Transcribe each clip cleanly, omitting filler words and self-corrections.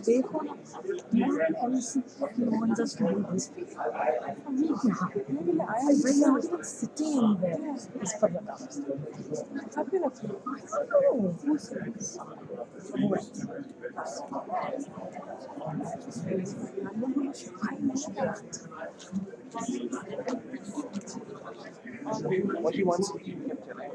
देखो ना you want just to do this way. Maybe I'm not even sitting in there. It's for the dogs. I feel like I don't know who's this. What he wants to eat, you can tell him.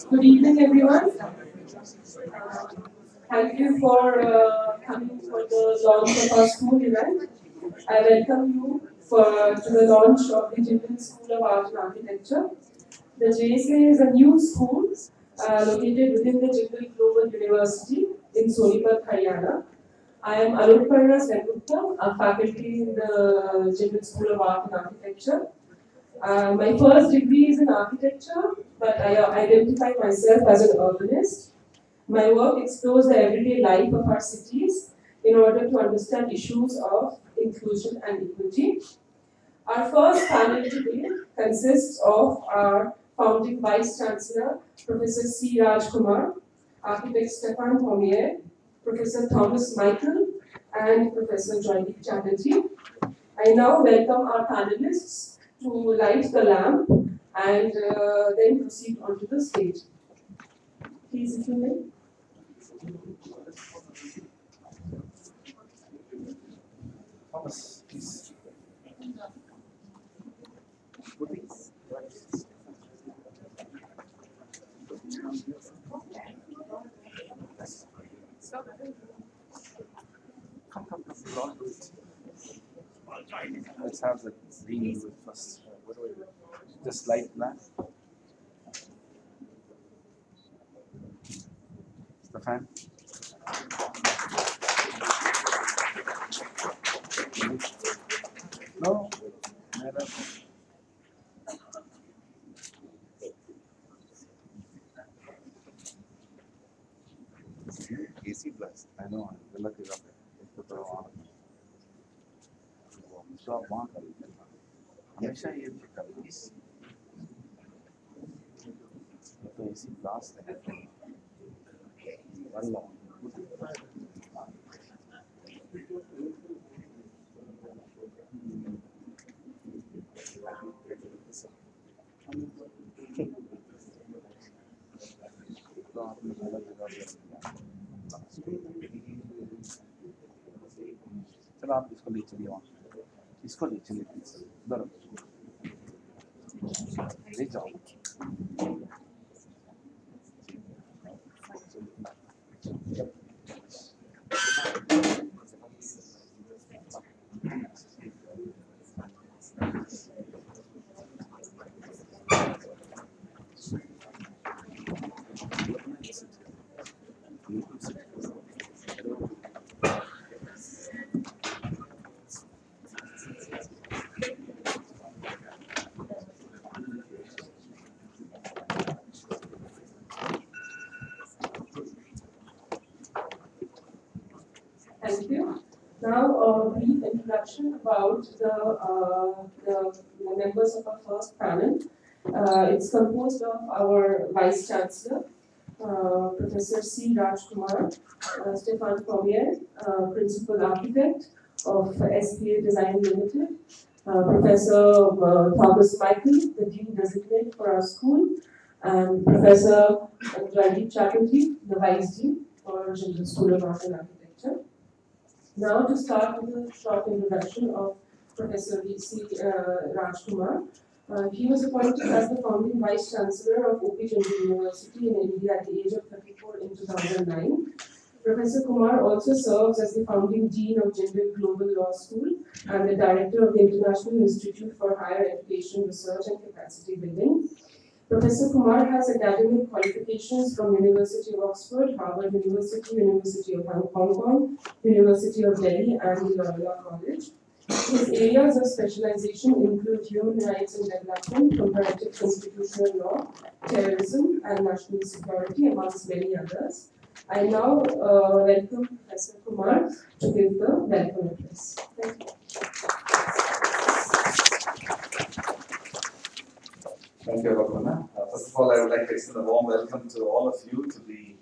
Good evening, everyone. Thank you for coming for the launch of our school event. I welcome you to the launch of the Jindal School of Art and Architecture. The JSAA is a new school located within the Jindal Global University in Sonipat, Haryana. I am Anuparna Sengupta, a faculty in the Jindal School of Art and Architecture. My first degree is in architecture, but I identify myself as an urbanist. My work explores the everyday life of our cities in order to understand issues of inclusion and equity. Our first panel today consists of our founding Vice Chancellor, Professor C. Rajkumar, Architect Stefan Pommier, Professor Thomas Michael, and Professor Joydeep Chatterjee. I now welcome our panelists to light the lamp and then proceed onto the stage. Please, if you may. Thomas, please. Come. Don't do it. Let's have the green with first. What do I do? Just light lamp. Stefan. No. AC blast. I know. Relative of it. So वहाँ कर हमेशा ये कर तो AC blast है वाला तो आपने गलत जगह पे चलो आप इसको ले चलिए वहाँ इसको ले चलिए उधर ले जाओ Thank you. Now, a brief introduction about the members of our first panel. It's composed of our Vice Chancellor, Professor C. Rajkumar, Stefan Pommier, Principal Architect of SPA Design Limited, Professor Thomas Michael, the Dean Designate for our school, and Professor Joydeep Chatterjee, the Vice Dean for Jindal School of Art and Architecture. Now to start with a short introduction of Professor V.C. Rajkumar. He was appointed as the founding Vice Chancellor of O.P. Jindal University in India at the age of 34 in 2009. Professor Kumar also serves as the founding Dean of Jindal Global Law School and the Director of the International Institute for Higher Education Research and Capacity Building. Professor Kumar has academic qualifications from University of Oxford, Harvard University, University of Hong Kong, University of Delhi, and the Loyola College. His areas of specialization include human rights and development, comparative constitutional law, terrorism, and national security, amongst many others. I now welcome Professor Kumar to give the welcome address. Thank you. Thank you, Rakuna. First of all, I would like to extend a warm welcome to all of you to the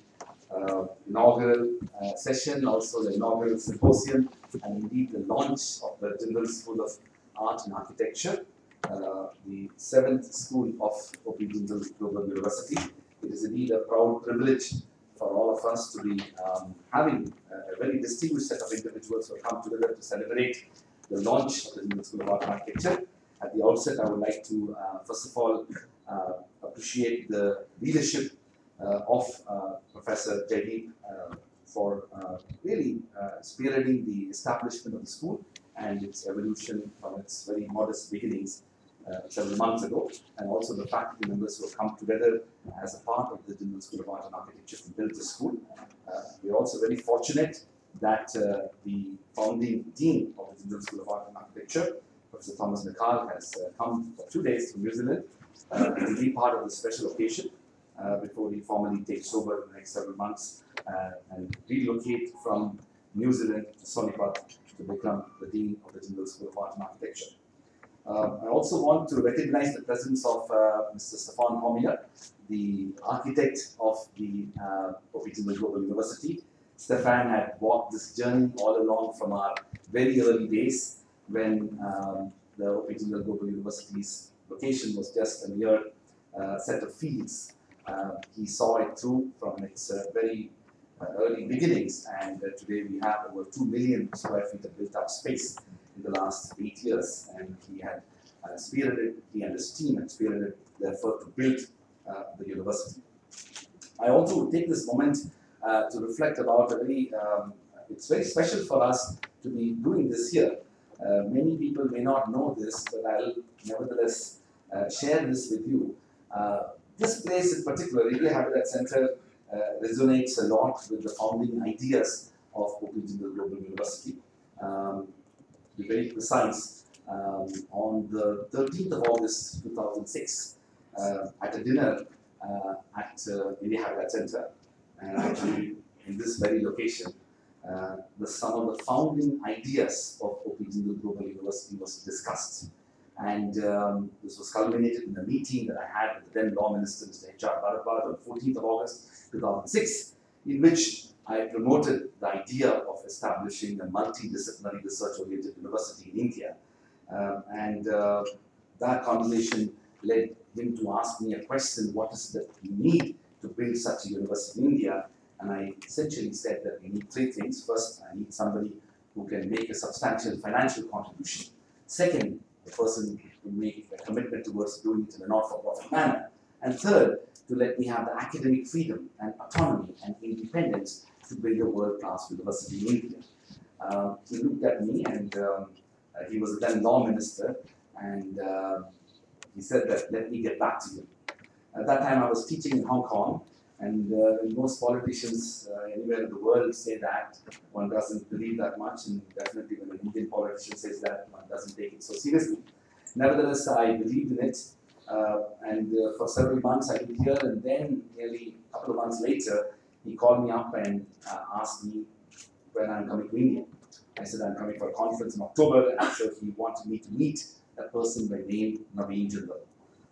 inaugural session, also the inaugural symposium, and indeed the launch of the Jindal School of Art and Architecture, the 7th school of O.P. Jindal Global University. It is indeed a proud privilege for all of us to be having a very distinguished set of individuals who have come together to celebrate the launch of the Jindal School of Art and Architecture. At the outset, I would like to, first of all, appreciate the leadership of Professor Jaideep for really spearheading the establishment of the school and its evolution from its very modest beginnings several months ago, and also the faculty members who have come together as a part of the Jindal School of Art and Architecture to build the school. We are also very fortunate that the founding dean of the Jindal School of Art and Architecture, Professor Thomas McCall, has come for 2 days from New Zealand to be part of the special occasion before he formally takes over in the next several months and relocate from New Zealand to Sonipat to become the Dean of the Jindal School of Art and Architecture. I also want to recognize the presence of Mr. Stefan Homier, the architect of the O.P. Jindal Global University. Stefan had walked this journey all along from our very early days when the O.P. Jindal Global University's location was just a mere set of fields. He saw it through from its very early beginnings, and today we have over 2 million square feet of built-up space in the last 8 years, and he had spearheaded, he and his team had spearheaded the effort to build the university. I also would take this moment to reflect about a very, it's very special for us to be doing this here. Many people may not know this, but I'll nevertheless share this with you. This place in particular, India Habitat Center, resonates a lot with the founding ideas of O.P. Jindal Global University. To be very precise, on the 13th of August 2006, at a dinner at India Habitat Center, and actually in this very location, some of the founding ideas of O.P. Jindal Global University was discussed. And this was culminated in a meeting that I had with the then Law Minister, Mr. H.R. Bharat, on 14th of August 2006, in which I promoted the idea of establishing a multidisciplinary research-oriented university in India. That conversation led him to ask me a question: what is it that we need to build such a university in India? And I essentially said that we need 3 things. First, I need somebody who can make a substantial financial contribution. Second, a person who make a commitment towards doing it in a not-for-profit manner. And third, to let me have the academic freedom and autonomy and independence to build a world-class university in India. He looked at me, and he was a then law minister, and he said that, let me get back to you. At that time, I was teaching in Hong Kong, and most politicians anywhere in the world say that, one doesn't believe that much, and definitely when an Indian politician says that, one doesn't take it so seriously. Nevertheless, I believed in it, and for several months I did here, and then nearly a couple of months later, he called me up and asked me when I'm coming to India. I said I'm coming for a conference in October, and so he wanted me to meet a person by name Naveen Jindal.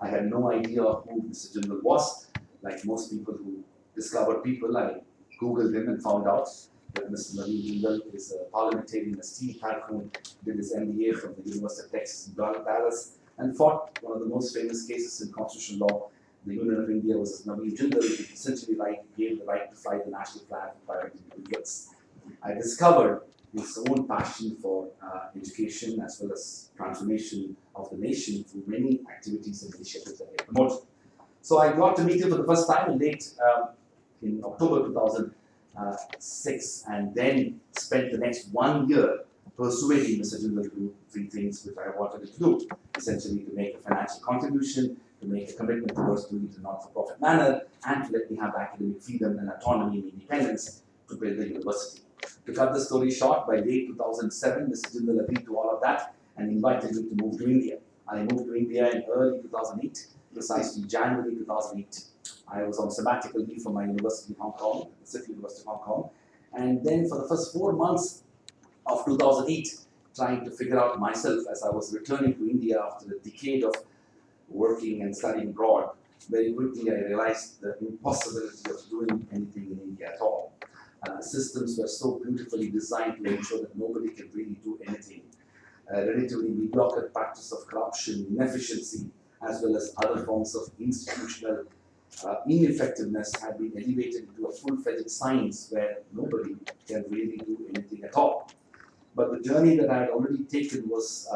I had no idea who Mr. Jindal was. Like most people who discover people, I Googled him and found out that Mr. Naveen Jindal is a parliamentarian, a steel tycoon, did his MBA from the University of Texas in Dallas, and fought one of the most famous cases in constitutional law, the Union of India versus Naveen Jindal, which essentially gave the right to fly the national flag to private individuals. I discovered his own passion for education as well as transformation of the nation through many activities and initiatives that he promoted. So I got to meet him for the first time in October 2006, and then spent the next 1 year persuading Mr. Jindal to do 3 things which I wanted him to do. Essentially, to make a financial contribution, to make a commitment towards doing it in a not-for-profit manner, and to let me have academic freedom and autonomy and independence to build the university. To cut the story short, by late 2007, Mr. Jindal agreed to all of that and invited me to move to India. I moved to India in early 2008, precisely January 2008. I was on sabbatical leave from my university in Hong Kong, the City University of Hong Kong, and then for the first 4 months of 2008, trying to figure out myself as I was returning to India after a decade of working and studying abroad. Very quickly I realized the impossibility of doing anything in India at all. Systems were so beautifully designed to ensure that nobody can really do anything. Relatively mediocre practice of corruption, inefficiency, as well as other forms of institutional ineffectiveness had been elevated into a full-fledged science where nobody can really do anything at all. But the journey that I had already taken was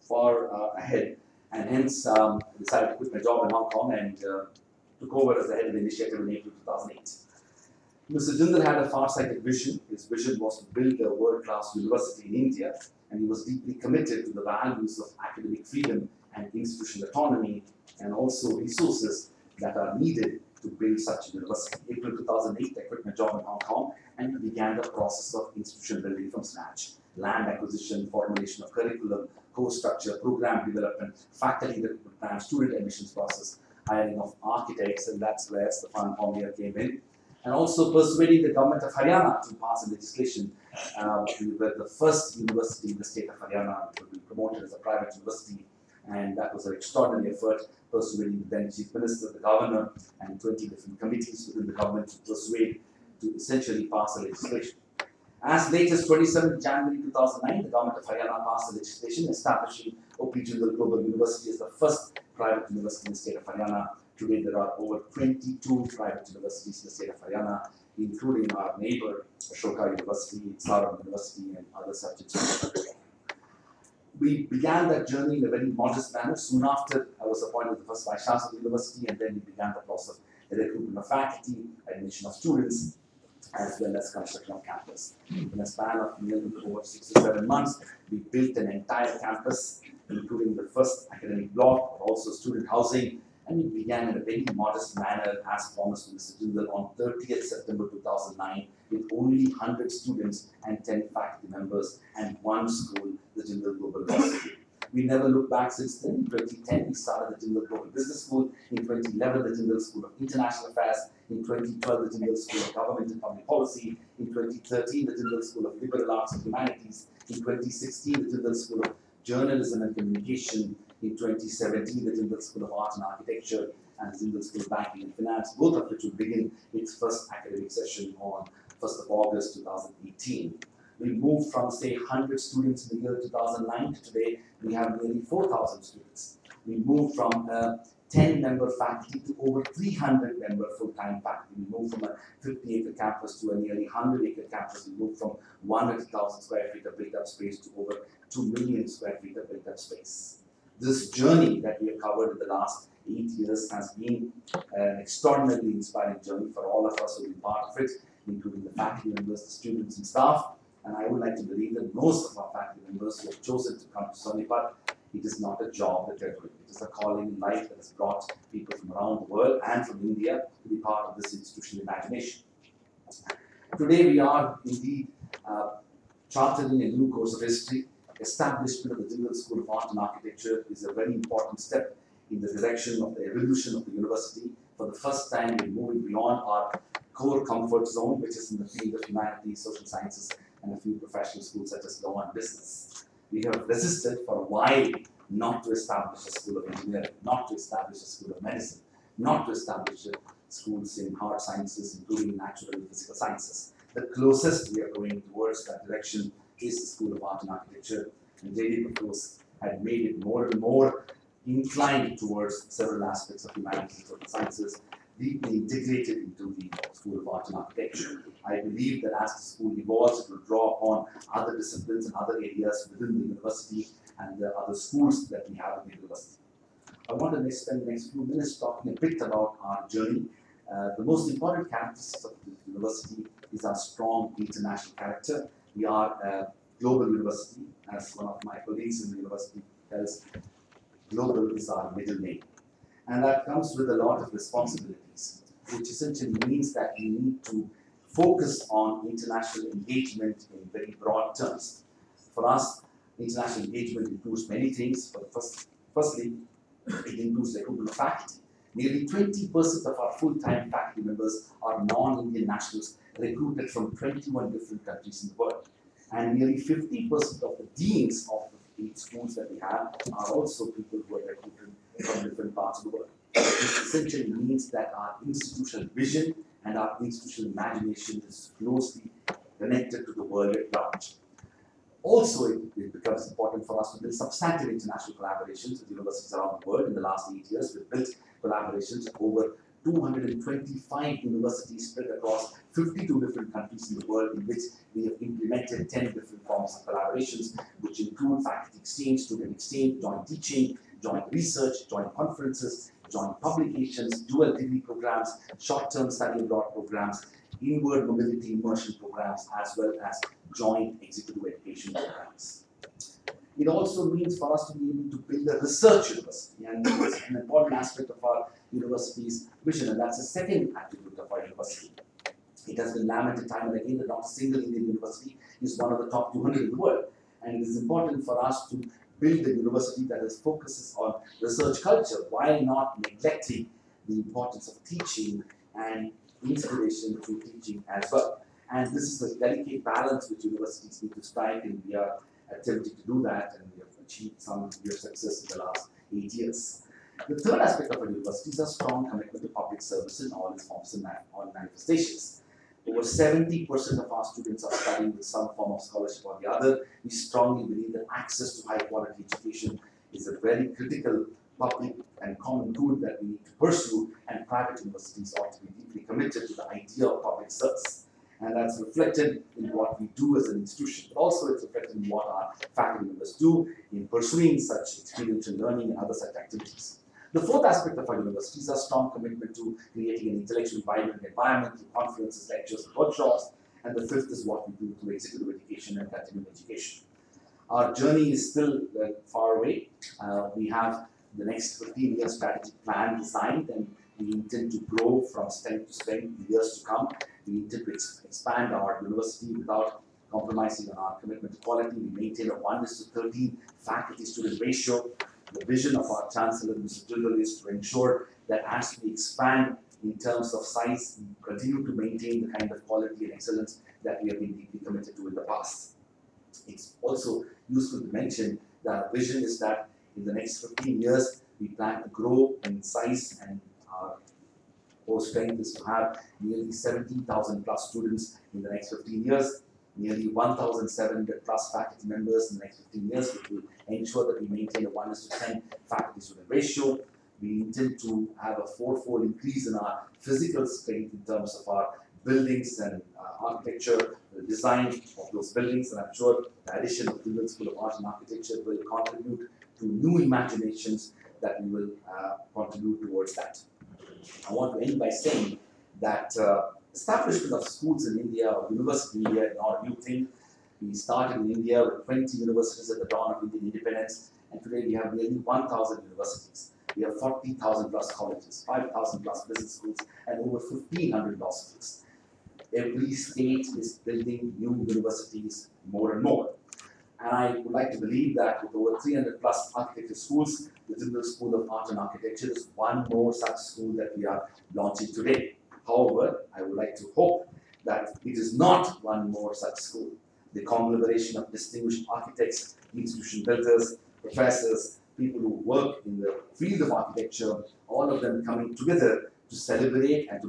far ahead, and hence decided to quit my job in Hong Kong and took over as the head of the initiative in April 2008. Mr. Jindal had a far-sighted vision. His vision was to build a world-class university in India, and he was deeply committed to the values of academic freedom and institutional autonomy, and also resources that are needed to build such a university. April 2008, I quit my job in Hong Kong and began the process of institution building from scratch. Land acquisition, formulation of curriculum, course structure, program development, faculty recruitment, student admissions process, hiring of architects, and that's where Stefan Pommier came in. And also persuading the government of Haryana to pass a legislation. We were the first university in the state of Haryana to be promoted as a private university, and that was an extraordinary effort, persuading the then Chief Minister, the Governor, and 20 different committees within the government to persuade to essentially pass a legislation. As late as 27 January 2009, the government of Haryana passed a legislation establishing O.P. Jindal Global University as the first private university in the state of Haryana. Today, there are over 22 private universities in the state of Haryana, including our neighbor, Ashoka University, Sarum University, and other such institutions. We began that journey in a very modest manner. Soon after, I was appointed the first Vice Chancellor of the university, and then we began the process of recruitment of faculty, admission of students, as well as construction of campus. In a span of nearly over 6 to 7 months, we built an entire campus, including the first academic block, but also student housing, and we began in a very modest manner as promised to Mr. Jindal on 30th September 2009 with only 100 students and 10 faculty members and 1 school, the Jindal Global University. We never looked back since then. In 2010, we started the Jindal Global Business School. In 2011, the Jindal School of International Affairs. In 2012, the Jindal School of Government and Public Policy. In 2013, the Jindal School of Liberal Arts and Humanities. In 2016, the Jindal School of Journalism and Communication. In 2017, the Jindal School of Art and Architecture, and the Jindal School of Banking and Finance, both of which will begin its first academic session on 1st of August 2018. We moved from, say, 100 students in the year 2009 to today, we have nearly 4,000 students. We moved from 10-member faculty to over 300-member full-time faculty. We moved from a 50-acre campus to a nearly 100-acre campus. We moved from 100,000 square feet of built-up space to over 2 million square feet of built-up space. This journey that we have covered in the last 8 years has been an extraordinarily inspiring journey for all of us who have been part of it, including the faculty members, the students and staff. And I would like to believe that most of our faculty members who have chosen to come to Sonipat, it is not a job that they're doing. It is a calling in life that has brought people from around the world and from India to be part of this institutional imagination. Today we are indeed charting a new course of history. Establishment of the Jindal School of Art and Architecture is a very important step in the direction of the evolution of the university. For the first time, we're moving beyond our core comfort zone, which is in the field of humanities, social sciences, and a few professional schools such as law and business. We have resisted for a while not to establish a school of engineering, not to establish a school of medicine, not to establish schools in hard sciences, including natural and physical sciences. The closest we are going towards that direction is the School of Art and Architecture, and J.D. Bofors had made it more and more inclined towards several aspects of humanities and social sciences, deeply integrated into the School of Art and Architecture. I believe that as the school evolves, it will draw upon other disciplines and other areas within the university and the other schools that we have in the university. I want to spend the next few minutes talking a bit about our journey. The most important characteristic of the university is our strong international character. We are a global university, as one of my colleagues in the university tells, global is our middle name. And that comes with a lot of responsibilities, which essentially means that we need to focus on international engagement in very broad terms. For us, international engagement includes many things. Firstly, it includes recruitment of faculty. Nearly 20% of our full-time faculty members are non-Indian nationals recruited from 21 different countries in the world. And nearly 50% of the deans of the 8 schools that we have are also people who are recruited from different parts of the world. This essentially means that our institutional vision and our institutional imagination is closely connected to the world at large. Also, it becomes important for us to build substantive international collaborations with universities around the world. In the last 8 years, we've built collaborations with over 225 universities spread across 52 different countries in the world, in which we have implemented 10 different forms of collaborations, which include faculty exchange, student exchange, joint teaching, joint research, joint conferences, joint publications, dual degree programs, short-term study abroad programs, inward mobility immersion programs, as well as joint executive education programs. It also means for us to be able to build a research university, and it's an important aspect of our university's vision, and that's the second attribute of our university. It has been lamented time and again that not a single Indian university is one of the top 200 in the world, and it is important for us to build a university that focuses on research culture while not neglecting the importance of teaching and inspiration through teaching as well. And this is a delicate balance which universities need to strike, and we are attempting to do that, and we have achieved some degree of success in the last 8 years. The third aspect of a university is a strong commitment to public service in all its forms and all manifestations. Over 70% of our students are studying with some form of scholarship or the other. We strongly believe that access to high quality education is a very critical public and common good that we need to pursue, and private universities ought to be deeply committed to the idea of public service. And that's reflected in what we do as an institution, but also it's reflected in what our faculty members do in pursuing such experiential learning and other such activities. The fourth aspect of our university is a strong commitment to creating an intellectually vibrant environment through conferences, lectures, and workshops. And the fifth is what we do through executive education and continuing education. Our journey is still far away. We have the next 15-year strategic plan designed, and we intend to grow from strength to strength in the years to come. We intend to expand our university without compromising on our commitment to quality. We maintain a 1:13 faculty-student ratio. The vision of our Chancellor, Mr. Jindal, is to ensure that as we expand in terms of size, we continue to maintain the kind of quality and excellence that we have been deeply committed to in the past. It's also useful to mention that our vision is that in the next 15 years, we plan to grow in size, and our core strength is to have nearly 17,000 plus students in the next 15 years, nearly 1,700 plus faculty members in the next 15 years, which will ensure that we maintain a 1:10 faculty-student ratio. We intend to have a 4-fold increase in our physical strength in terms of our buildings and architecture, the design of those buildings, and I'm sure the addition of the Jindal School of Art and Architecture will contribute to new imaginations that we will contribute towards that. I want to end by saying that establishment of schools in India, or university in India, is not a new thing. We started in India with 20 universities at the dawn of Indian independence, and today we have nearly 1,000 universities. We have 40,000 plus colleges, 5,000 plus business schools, and over 1,500 law schools. Every state is building new universities more and more. And I would like to believe that with over 300 plus architecture schools, the Jindal School of Art and Architecture is one more such school that we are launching today. However, I would like to hope that it is not one more such school. The conglomeration of distinguished architects, institution builders, professors, people who work in the field of architecture, all of them coming together to celebrate and to